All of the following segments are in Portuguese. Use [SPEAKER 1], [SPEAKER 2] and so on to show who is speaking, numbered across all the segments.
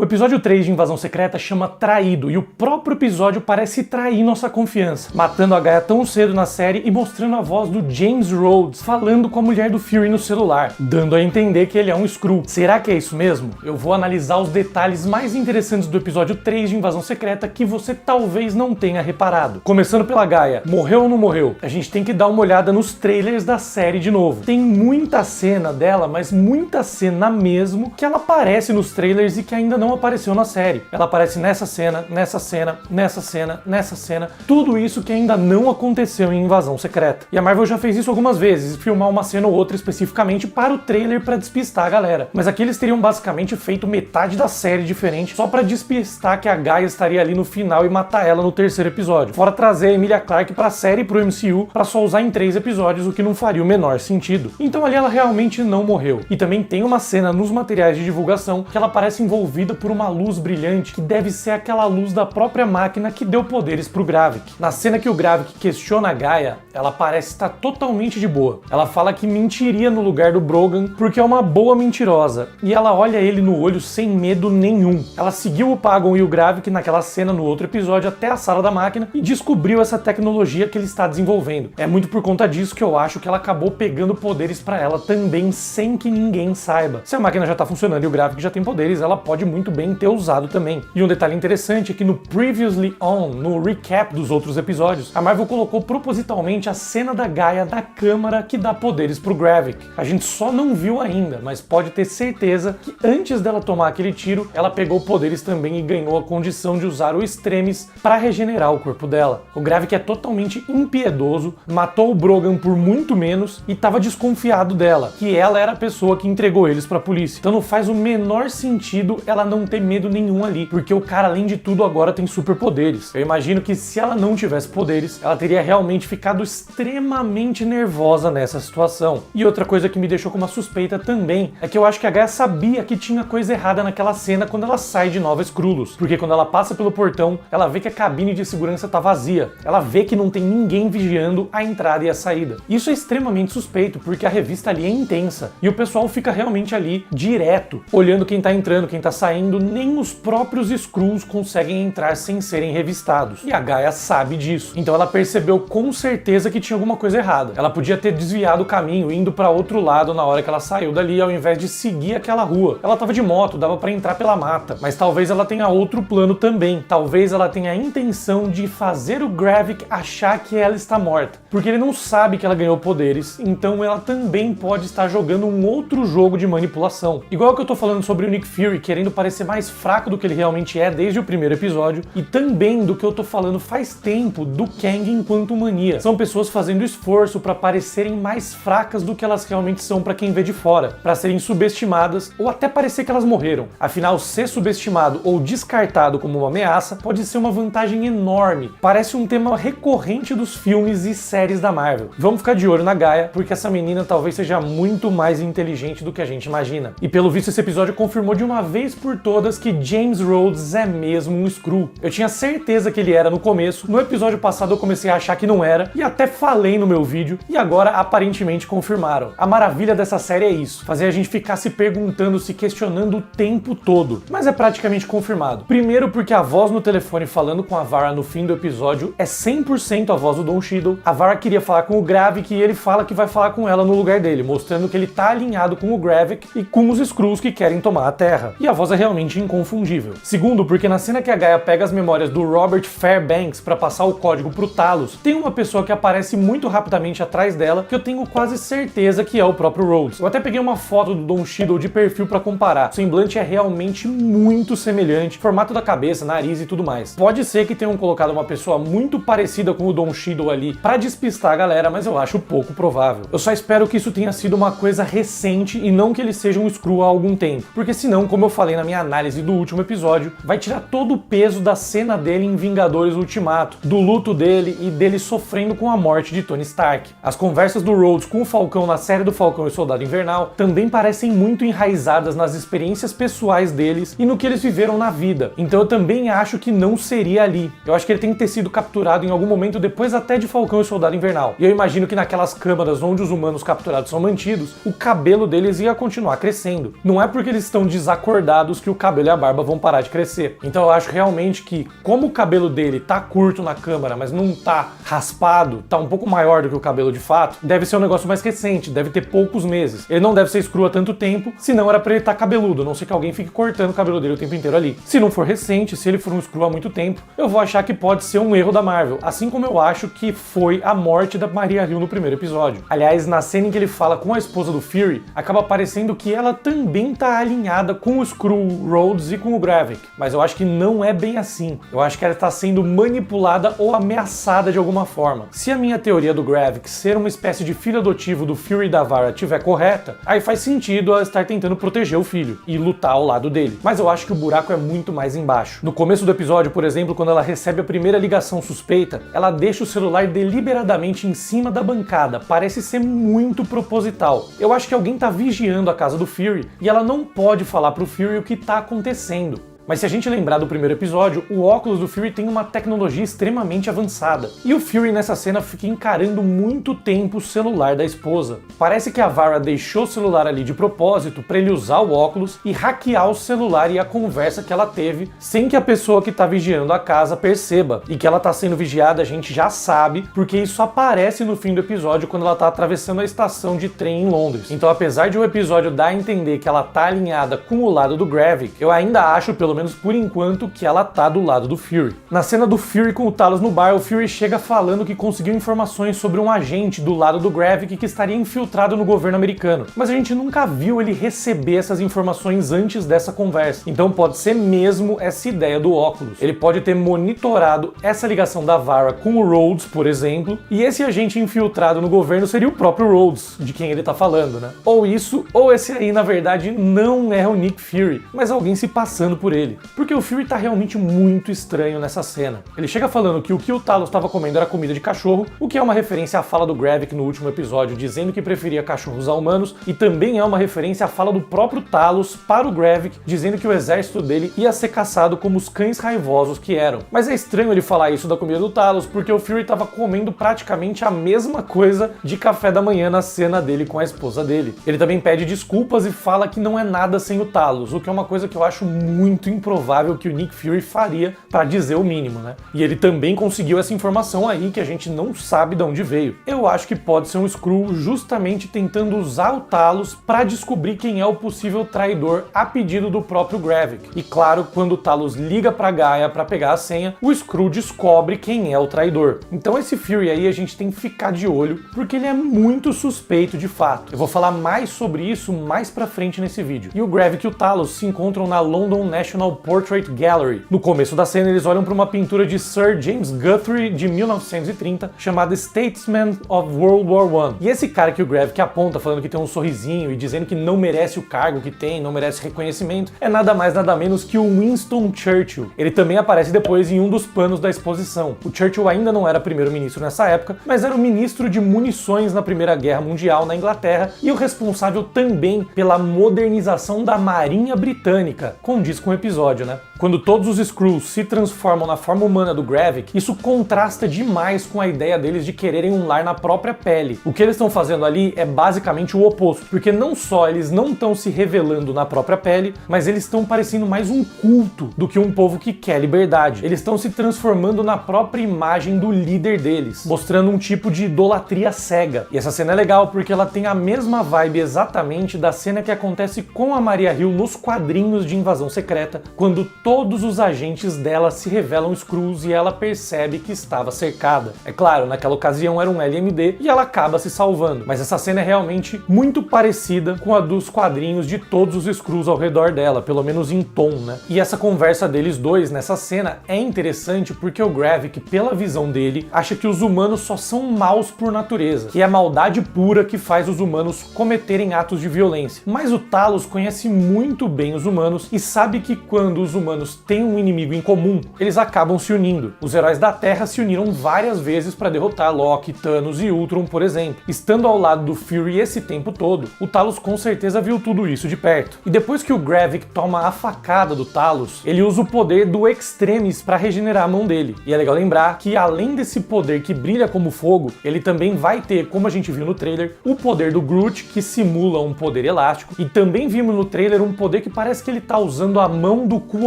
[SPEAKER 1] O episódio 3 de Invasão Secreta chama Traído, e o próprio episódio parece trair nossa confiança, matando a Gaia tão cedo na série e mostrando a voz do James Rhodes falando com a mulher do Fury no celular, dando a entender que ele é um Skrull. Será que é isso mesmo? Eu vou analisar os detalhes mais interessantes do episódio 3 de Invasão Secreta que você talvez não tenha reparado. Começando pela Gaia, morreu ou não morreu? A gente tem que dar uma olhada nos trailers da série de novo. Tem muita cena dela, mas muita cena mesmo, que ela aparece nos trailers e que ainda não apareceu na série. Ela aparece nessa cena, nessa cena, nessa cena, nessa cena, tudo isso que ainda não aconteceu em Invasão Secreta. E a Marvel já fez isso algumas vezes, filmar uma cena ou outra especificamente para o trailer para despistar a galera. Mas aqui eles teriam basicamente feito metade da série diferente só para despistar que a Gaia estaria ali no final e matar ela no terceiro episódio. Fora trazer a Emilia Clarke pra série e pro MCU para só usar em 3 episódios, o que não faria o menor sentido. Então ali ela realmente não morreu. E também tem uma cena nos materiais de divulgação que ela parece envolvida por uma luz brilhante que deve ser aquela luz da própria máquina que deu poderes pro Gravik. Na cena que o Gravik questiona a Gaia, ela parece estar totalmente de boa. Ela fala que mentiria no lugar do Brogan porque é uma boa mentirosa, e ela olha ele no olho sem medo nenhum. Ela seguiu o Pagon e o Gravik naquela cena no outro episódio até a sala da máquina e descobriu essa tecnologia que ele está desenvolvendo. É muito por conta disso que eu acho que ela acabou pegando poderes pra ela também sem que ninguém saiba. Se a máquina já tá funcionando e o Gravik já tem poderes, ela pode muito bem ter usado também. E um detalhe interessante é que no Previously On, no recap dos outros episódios, a Marvel colocou propositalmente a cena da Gaia na câmara que dá poderes pro Gravik. A gente só não viu ainda, mas pode ter certeza que antes dela tomar aquele tiro, ela pegou poderes também e ganhou a condição de usar o Extremis para regenerar o corpo dela. O Gravik é totalmente impiedoso, matou o Brogan por muito menos e estava desconfiado dela, que ela era a pessoa que entregou eles para a polícia. Então não faz o menor sentido ela não ter medo nenhum ali, porque o cara, além de tudo, agora tem superpoderes. Eu imagino que se ela não tivesse poderes, ela teria realmente ficado extremamente nervosa nessa situação. E outra coisa que me deixou com uma suspeita também é que eu acho que a Gaia sabia que tinha coisa errada naquela cena quando ela sai de Nova Skrullos, porque quando ela passa pelo portão, ela vê que a cabine de segurança tá vazia. Ela vê que não tem ninguém vigiando a entrada e a saída. Isso é extremamente suspeito, porque a revista ali é intensa e o pessoal fica realmente ali direto, olhando quem tá entrando, quem tá saindo. Nem os próprios Skrulls conseguem entrar sem serem revistados. E a Gaia sabe disso. Então ela percebeu com certeza que tinha alguma coisa errada. Ela podia ter desviado o caminho, indo para outro lado na hora que ela saiu dali, ao invés de seguir aquela rua. Ela tava de moto, dava para entrar pela mata, mas talvez ela tenha outro plano também. Talvez ela tenha a intenção de fazer o Gravik achar que ela está morta, porque ele não sabe que ela ganhou poderes, então ela também pode estar jogando um outro jogo de manipulação. Igual que eu tô falando sobre o Nick Fury querendo parecer mais fraco do que ele realmente é desde o primeiro episódio, e também do que eu tô falando faz tempo do Kang enquanto Mania. São pessoas fazendo esforço para parecerem mais fracas do que elas realmente são para quem vê de fora, para serem subestimadas ou até parecer que elas morreram. Afinal, ser subestimado ou descartado como uma ameaça pode ser uma vantagem enorme. Parece um tema recorrente dos filmes e séries da Marvel. Vamos ficar de olho na Gaia, porque essa menina talvez seja muito mais inteligente do que a gente imagina. E pelo visto esse episódio confirmou de uma vez por todas que James Rhodes é mesmo um Skrull. Eu tinha certeza que ele era no começo, no episódio passado eu comecei a achar que não era, e até falei no meu vídeo, e agora aparentemente confirmaram. A maravilha dessa série é isso, fazer a gente ficar se perguntando, se questionando o tempo todo. Mas é praticamente confirmado. Primeiro porque a voz no telefone falando com a Vara no fim do episódio é 100% a voz do Don Cheadle. A Vara queria falar com o Gravik e ele fala que vai falar com ela no lugar dele, mostrando que ele tá alinhado com o Gravik e com os Skrulls que querem tomar a Terra. E a voz é realmente inconfundível. Segundo, porque na cena que a Gaia pega as memórias do Robert Fairbanks para passar o código pro Talos, tem uma pessoa que aparece muito rapidamente atrás dela, que eu tenho quase certeza que é o próprio Rhodes. Eu até peguei uma foto do Don Cheadle de perfil para comparar. O semblante é realmente muito semelhante, formato da cabeça, nariz e tudo mais. Pode ser que tenham colocado uma pessoa muito parecida com o Don Cheadle ali para despistar a galera, mas eu acho pouco provável. Eu só espero que isso tenha sido uma coisa recente e não que ele seja um Skrull há algum tempo, porque senão, como eu falei na minha análise do último episódio, vai tirar todo o peso da cena dele em Vingadores Ultimato, do luto dele e dele sofrendo com a morte de Tony Stark. As conversas do Rhodes com o Falcão na série do Falcão e Soldado Invernal também parecem muito enraizadas nas experiências pessoais deles e no que eles viveram na vida. Então eu também acho que não seria ali. Eu acho que ele tem que ter sido capturado em algum momento depois até de Falcão e Soldado Invernal. E eu imagino que naquelas câmaras onde os humanos capturados são mantidos, o cabelo deles ia continuar crescendo. Não é porque eles estão desacordados que que o cabelo e a barba vão parar de crescer. Então eu acho realmente que, como o cabelo dele tá curto na câmera, mas não tá raspado, tá um pouco maior do que o cabelo de fato, deve ser um negócio mais recente, deve ter poucos meses. Ele não deve ser screw há tanto tempo, senão era pra ele estar cabeludo, a não ser que alguém fique cortando o cabelo dele o tempo inteiro ali. Se não for recente, se ele for um screw há muito tempo, eu vou achar que pode ser um erro da Marvel, assim como eu acho que foi a morte da Maria Hill no primeiro episódio. Aliás, na cena em que ele fala com a esposa do Fury, acaba parecendo que ela também tá alinhada com o Screw Rhodes e com o Gravik, mas eu acho que não é bem assim. Eu acho que ela tá sendo manipulada ou ameaçada de alguma forma. Se a minha teoria do Gravik ser uma espécie de filho adotivo do Fury e da Vara estiver correta, aí faz sentido ela estar tentando proteger o filho e lutar ao lado dele. Mas eu acho que o buraco é muito mais embaixo. No começo do episódio, por exemplo, quando ela recebe a primeira ligação suspeita, ela deixa o celular deliberadamente em cima da bancada. Parece ser muito proposital. Eu acho que alguém tá vigiando a casa do Fury e ela não pode falar pro Fury o que tá acontecendo. Mas se a gente lembrar do primeiro episódio, o óculos do Fury tem uma tecnologia extremamente avançada. E o Fury nessa cena fica encarando muito tempo o celular da esposa. Parece que a Vara deixou o celular ali de propósito para ele usar o óculos e hackear o celular e a conversa que ela teve, sem que a pessoa que tá vigiando a casa perceba. E que ela tá sendo vigiada a gente já sabe, porque isso aparece no fim do episódio quando ela tá atravessando a estação de trem em Londres. Então, apesar de o episódio dar a entender que ela tá alinhada com o lado do Gravik, eu ainda acho, pelo menos por enquanto, que ela tá do lado do Fury. Na cena do Fury com o Talos no bar, o Fury chega falando que conseguiu informações sobre um agente do lado do Gravik que estaria infiltrado no governo americano, mas a gente nunca viu ele receber essas informações antes dessa conversa, então pode ser mesmo essa ideia do óculos. Ele pode ter monitorado essa ligação da Vara com o Rhodes, por exemplo, e esse agente infiltrado no governo seria o próprio Rhodes, de quem ele tá falando, né? Ou isso, ou esse aí na verdade não é o Nick Fury, mas alguém se passando por ele. Porque o Fury tá realmente muito estranho nessa cena. Ele chega falando que o Talos estava comendo era comida de cachorro, o que é uma referência à fala do Gravik no último episódio, dizendo que preferia cachorros a humanos, e também é uma referência à fala do próprio Talos para o Gravik, dizendo que o exército dele ia ser caçado como os cães raivosos que eram. Mas é estranho ele falar isso da comida do Talos, porque o Fury estava comendo praticamente a mesma coisa de café da manhã na cena dele com a esposa dele. Ele também pede desculpas e fala que não é nada sem o Talos, o que é uma coisa que eu acho muito improvável que o Nick Fury faria, para dizer o mínimo, né? E ele também conseguiu essa informação aí que a gente não sabe de onde veio. Eu acho que pode ser um Skrull justamente tentando usar o Talos para descobrir quem é o possível traidor a pedido do próprio Gravik. E claro, quando o Talos liga pra Gaia para pegar a senha, o Skrull descobre quem é o traidor. Então esse Fury aí a gente tem que ficar de olho, porque ele é muito suspeito de fato. Eu vou falar mais sobre isso mais pra frente nesse vídeo. E o Gravik e o Talos se encontram na London National Portrait Gallery. No começo da cena, eles olham para uma pintura de Sir James Guthrie de 1930, chamada Statesman of World War I. E esse cara que o Gravik aponta, falando que tem um sorrisinho e dizendo que não merece o cargo que tem, não merece reconhecimento, é nada mais nada menos que o Winston Churchill. Ele também aparece depois em um dos panos da exposição. O Churchill ainda não era primeiro-ministro nessa época, mas era o ministro de munições na Primeira Guerra Mundial na Inglaterra e o responsável também pela modernização da Marinha Britânica. Condiz com o episódio, né? Quando todos os Skrulls se transformam na forma humana do Gravik, isso contrasta demais com a ideia deles de quererem um lar na própria pele. O que eles estão fazendo ali é basicamente o oposto, porque não só eles não estão se revelando na própria pele, mas eles estão parecendo mais um culto do que um povo que quer liberdade. Eles estão se transformando na própria imagem do líder deles, mostrando um tipo de idolatria cega. E essa cena é legal porque ela tem a mesma vibe exatamente da cena que acontece com a Maria Hill nos quadrinhos de Invasão Secreta, quando todos os agentes dela se revelam Skrulls e ela percebe que estava cercada. É claro, naquela ocasião era um LMD e ela acaba se salvando, mas essa cena é realmente muito parecida com a dos quadrinhos de todos os Skrulls ao redor dela, pelo menos em tom, né? E essa conversa deles dois nessa cena é interessante porque o Gravik, pela visão dele, acha que os humanos só são maus por natureza, que é a maldade pura que faz os humanos cometerem atos de violência. Mas o Talos conhece muito bem os humanos e sabe que quando os humanos têm um inimigo em comum, eles acabam se unindo. Os heróis da Terra se uniram várias vezes para derrotar Loki, Thanos e Ultron, por exemplo. Estando ao lado do Fury esse tempo todo, o Talos com certeza viu tudo isso de perto. E depois que o Gravik toma a facada do Talos, ele usa o poder do Extremis para regenerar a mão dele. E é legal lembrar que além desse poder que brilha como fogo, ele também vai ter, como a gente viu no trailer, o poder do Groot, que simula um poder elástico. E também vimos no trailer um poder que parece que ele tá usando a mão do Cu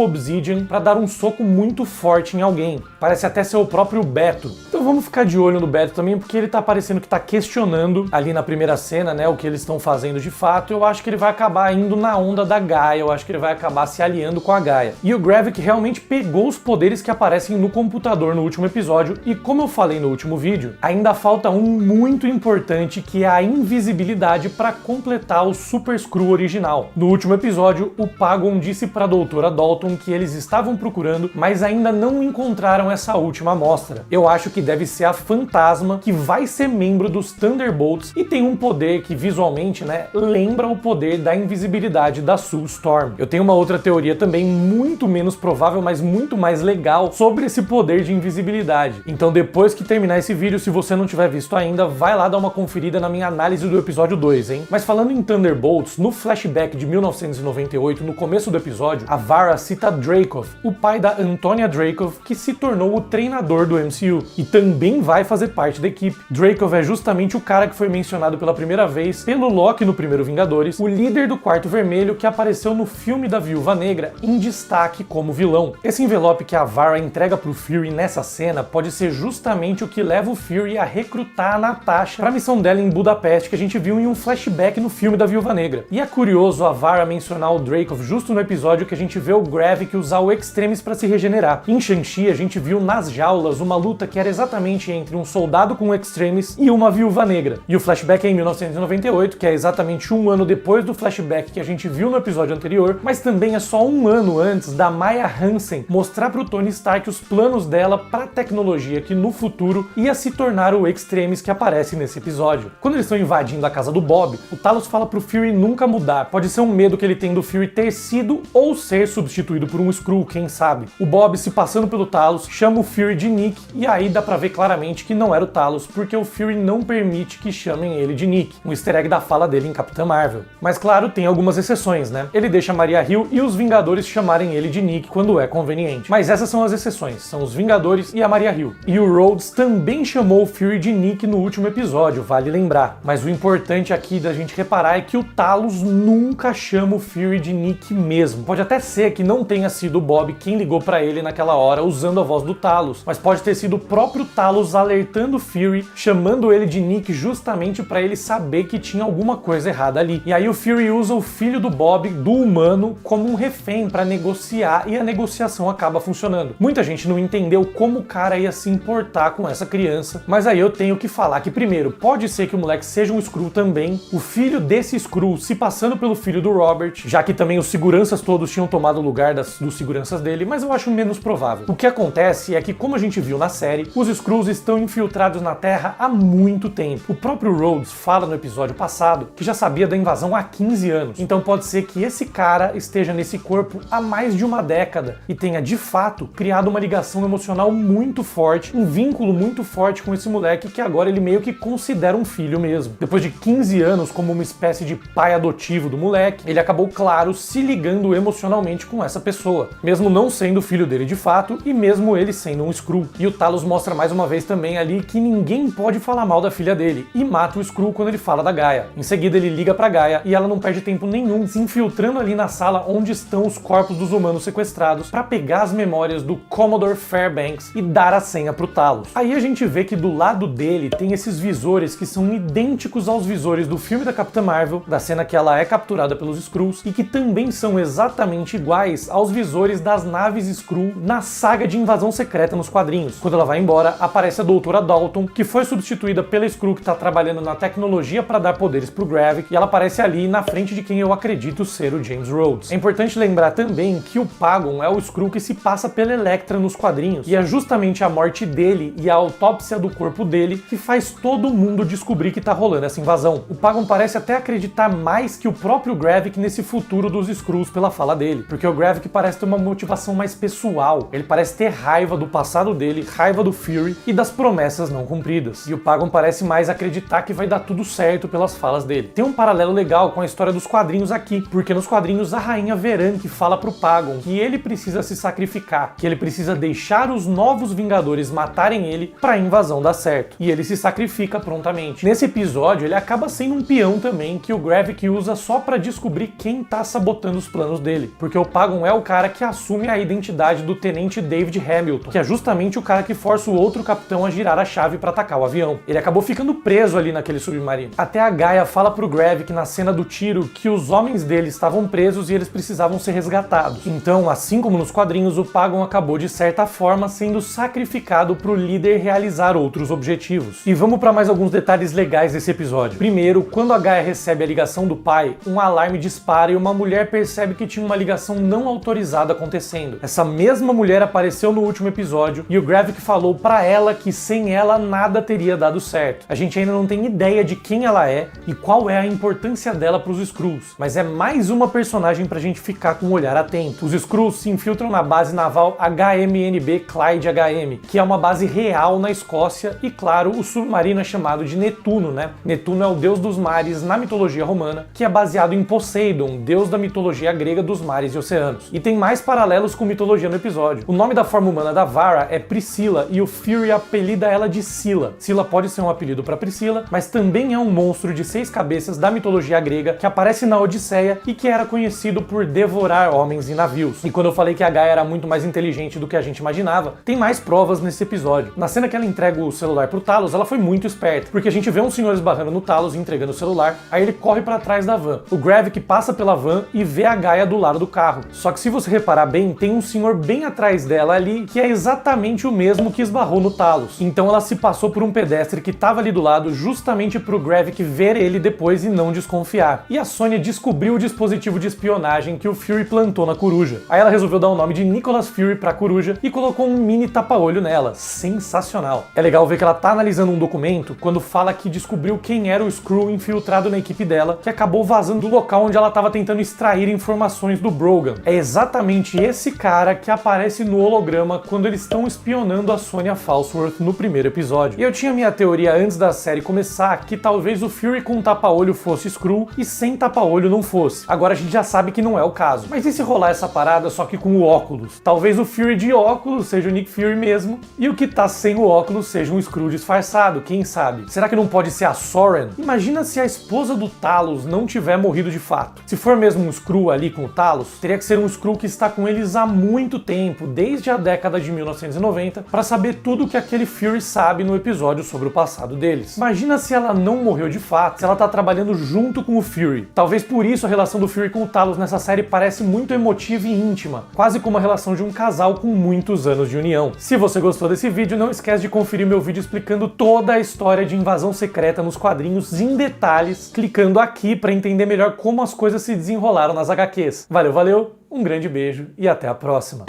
[SPEAKER 1] Obsidian para dar um soco muito forte em alguém. Parece até ser o próprio Beto. Então vamos ficar de olho no Beto também, porque ele tá parecendo que tá questionando ali na primeira cena, né, o que eles estão fazendo de fato. Eu acho que ele vai acabar indo na onda da Gaia, eu acho que ele vai acabar se aliando com a Gaia. E o Gravik realmente pegou os poderes que aparecem no computador no último episódio, e como eu falei no último vídeo, ainda falta um muito importante, que é a invisibilidade para completar o Super Skrull original. No último episódio, o Pagon disse para a Doutora Dalton que eles estavam procurando, mas ainda não encontraram essa última amostra. Eu acho que deve ser a Fantasma, que vai ser membro dos Thunderbolts e tem um poder que visualmente, né, lembra o poder da invisibilidade da Sue Storm. Eu tenho uma outra teoria também muito menos provável, mas muito mais legal sobre esse poder de invisibilidade. Então depois que terminar esse vídeo, se você não tiver visto ainda, vai lá dar uma conferida na minha análise do episódio 2, hein? Mas falando em Thunderbolts, no flashback de 1998, no começo do episódio, a Vara cita Dreykov, o pai da Antonia Dreykov, que se tornou o treinador do MCU e também vai fazer parte da equipe. Dreykov é justamente o cara que foi mencionado pela primeira vez pelo Loki no primeiro Vingadores, o líder do Quarto Vermelho que apareceu no filme da Viúva Negra em destaque como vilão. Esse envelope que a Vara entrega pro Fury nessa cena pode ser justamente o que leva o Fury a recrutar a Natasha para a missão dela em Budapeste, que a gente viu em um flashback no filme da Viúva Negra. E é curioso a Vara mencionar o Dreykov justo no episódio que a gente vê o Gravik usar o Extremis para se regenerar. Em Shang-Chi a gente viu nas jaulas uma luta que era exatamente entre um soldado com o Extremis e uma Viúva Negra. E o flashback é em 1998, que é exatamente um ano depois do flashback que a gente viu no episódio anterior, mas também é só um ano antes da Maya Hansen mostrar pro Tony Stark os planos dela para a tecnologia que no futuro ia se tornar o Extremis que aparece nesse episódio. Quando eles estão invadindo a casa do Bob, o Talos fala pro Fury nunca mudar. Pode ser um medo que ele tem do Fury ter sido ou ser substituído por um Skrull, quem sabe. O Bob, se passando pelo Talos, chama o Fury de Nick, e aí dá pra ver claramente que não era o Talos, porque o Fury não permite que chamem ele de Nick, um easter egg da fala dele em Capitã Marvel. Mas claro, tem algumas exceções, né? Ele deixa Maria Hill e os Vingadores chamarem ele de Nick quando é conveniente. Mas essas são as exceções, são os Vingadores e a Maria Hill. E o Rhodes também chamou o Fury de Nick no último episódio, vale lembrar. Mas o importante aqui da gente reparar é que o Talos nunca chama o Fury de Nick mesmo. Pode até ser que não tenha sido o Bob quem ligou pra ele naquela hora usando a voz do Talos, mas pode ter sido o próprio Talos alertando o Fury, chamando ele de Nick justamente pra ele saber que tinha alguma coisa errada ali. E aí o Fury usa o filho do Bob, do humano, como um refém pra negociar, e a negociação acaba funcionando. Muita gente não entendeu como o cara ia se importar com essa criança, mas aí eu tenho que falar que primeiro, pode ser que o moleque seja um Skrull também, o filho desse Skrull se passando pelo filho do Robert, já que também os seguranças todos tinham tomado o lugar dos seguranças dele, mas eu acho menos provável. O que acontece é que, como a gente viu na série, os Skrulls estão infiltrados na Terra há muito tempo. O próprio Rhodes fala no episódio passado que já sabia da invasão há 15 anos, então pode ser que esse cara esteja nesse corpo há mais de uma década e tenha de fato criado uma ligação emocional muito forte, um vínculo muito forte com esse moleque que agora ele meio que considera um filho mesmo. Depois de 15 anos como uma espécie de pai adotivo do moleque, ele acabou, claro, se ligando emocionalmente com essa pessoa, mesmo não sendo filho dele de fato e mesmo ele sendo um Skrull. E o Talos mostra mais uma vez também ali que ninguém pode falar mal da filha dele e mata o Skrull quando ele fala da Gaia. Em seguida ele liga pra Gaia e ela não perde tempo nenhum se infiltrando ali na sala onde estão os corpos dos humanos sequestrados para pegar as memórias do Commodore Fairbanks e dar a senha pro Talos. Aí a gente vê que do lado dele tem esses visores que são idênticos aos visores do filme da Capitã Marvel, da cena que ela é capturada pelos Skrulls, e que também são exatamente iguais aos visores das naves Skrull na saga de Invasão Secreta nos quadrinhos. Quando ela vai embora, aparece a Doutora Dalton, que foi substituída pela Skrull que tá trabalhando na tecnologia para dar poderes pro Gravik, e ela aparece ali na frente de quem eu acredito ser o James Rhodes. É importante lembrar também que o Pagon é o Skrull que se passa pela Elektra nos quadrinhos, e é justamente a morte dele e a autópsia do corpo dele que faz todo mundo descobrir que tá rolando essa invasão. O Pagon parece até acreditar mais que o próprio Gravik nesse futuro dos Skrulls pela fala dele, porque o Gravik parece ter uma motivação mais pessoal. Ele parece ter raiva do passado dele, raiva do Fury e das promessas não cumpridas. E o Pagon parece mais acreditar que vai dar tudo certo pelas falas dele. Tem um paralelo legal com a história dos quadrinhos aqui, porque nos quadrinhos a rainha Veranque fala pro Pagon que ele precisa se sacrificar, que ele precisa deixar os novos Vingadores matarem ele pra invasão dar certo. E ele se sacrifica prontamente. Nesse episódio, ele acaba sendo um peão também que o Gravik usa só pra descobrir quem tá sabotando os planos dele, porque o Pagon é o cara que assume a identidade do Tenente David Hamilton, que é justamente o cara que força o outro capitão a girar a chave pra atacar o avião. Ele acabou ficando preso ali naquele submarino. Até a Gaia fala pro Gravik na cena do tiro que os homens dele estavam presos e eles precisavam ser resgatados. Então, assim como nos quadrinhos, o Pagon acabou de certa forma sendo sacrificado pro líder realizar outros objetivos. E vamos para mais alguns detalhes legais desse episódio. Primeiro, quando a Gaia recebe a ligação do pai, um alarme dispara e uma mulher percebe que tinha uma ligação não autorizada acontecendo. Essa mesma mulher apareceu no último episódio e o Gravik falou pra ela que sem ela nada teria dado certo. A gente ainda não tem ideia de quem ela é e qual é a importância dela pros Skrulls, mas é mais uma personagem pra gente ficar com um olhar atento. Os Skrulls se infiltram na base naval HMNB Clyde HM, que é uma base real na Escócia e, claro, o submarino é chamado de Netuno, né? Netuno é o deus dos mares na mitologia romana, que é baseado em Poseidon, deus da mitologia grega dos mares e oceanos. E tem mais paralelos com mitologia no episódio. O nome da forma humana da Vara é Priscila e o Fury apelida ela de Scylla. Scylla pode ser um apelido para Priscila, mas também é um monstro de 6 cabeças da mitologia grega que aparece na Odisseia e que era conhecido por devorar homens e navios. E quando eu falei que a Gaia era muito mais inteligente do que a gente imaginava, tem mais provas nesse episódio. Na cena que ela entrega o celular pro Talos, ela foi muito esperta, porque a gente vê um senhor esbarrando no Talos e entregando o celular, aí ele corre para trás da van. O Gravik passa pela van e vê a Gaia do lado do carro. Só que se você reparar bem, tem um senhor bem atrás dela ali, que é exatamente o mesmo que esbarrou no Talos. Então ela se passou por um pedestre que estava ali do lado justamente pro Gravik ver ele depois e não desconfiar. E a Sônia descobriu o dispositivo de espionagem que o Fury plantou na coruja. Aí ela resolveu dar o nome de Nicholas Fury pra coruja e colocou um mini tapa-olho nela. Sensacional. É legal ver que ela tá analisando um documento quando fala que descobriu quem era o Skrull infiltrado na equipe dela, que acabou vazando do local onde ela estava tentando extrair informações do Brogan. É exatamente esse cara que aparece no holograma quando eles estão espionando a Sonya Falsworth no primeiro episódio. E eu tinha minha teoria antes da série começar que talvez o Fury com tapa-olho fosse Skrull e sem tapa-olho não fosse. Agora a gente já sabe que não é o caso. Mas e se rolar essa parada só que com o óculos? Talvez o Fury de óculos seja o Nick Fury mesmo e o que tá sem o óculos seja um Skrull disfarçado, quem sabe? Será que não pode ser a Soren? Imagina se a esposa do Talos não tiver morrido de fato. Se for mesmo um Skrull ali com o Talos, teria que ser um Skrull que está com eles há muito tempo, desde a década de 1990, para saber tudo que aquele Fury sabe no episódio sobre o passado deles. Imagina se ela não morreu de fato, se ela tá trabalhando junto com o Fury. Talvez por isso a relação do Fury com o Talos nessa série parece muito emotiva e íntima, quase como a relação de um casal com muitos anos de união. Se você gostou desse vídeo, não esquece de conferir meu vídeo explicando toda a história de Invasão Secreta nos quadrinhos em detalhes, clicando aqui para entender melhor como as coisas se desenrolaram nas HQs. Valeu, um grande beijo e até a próxima!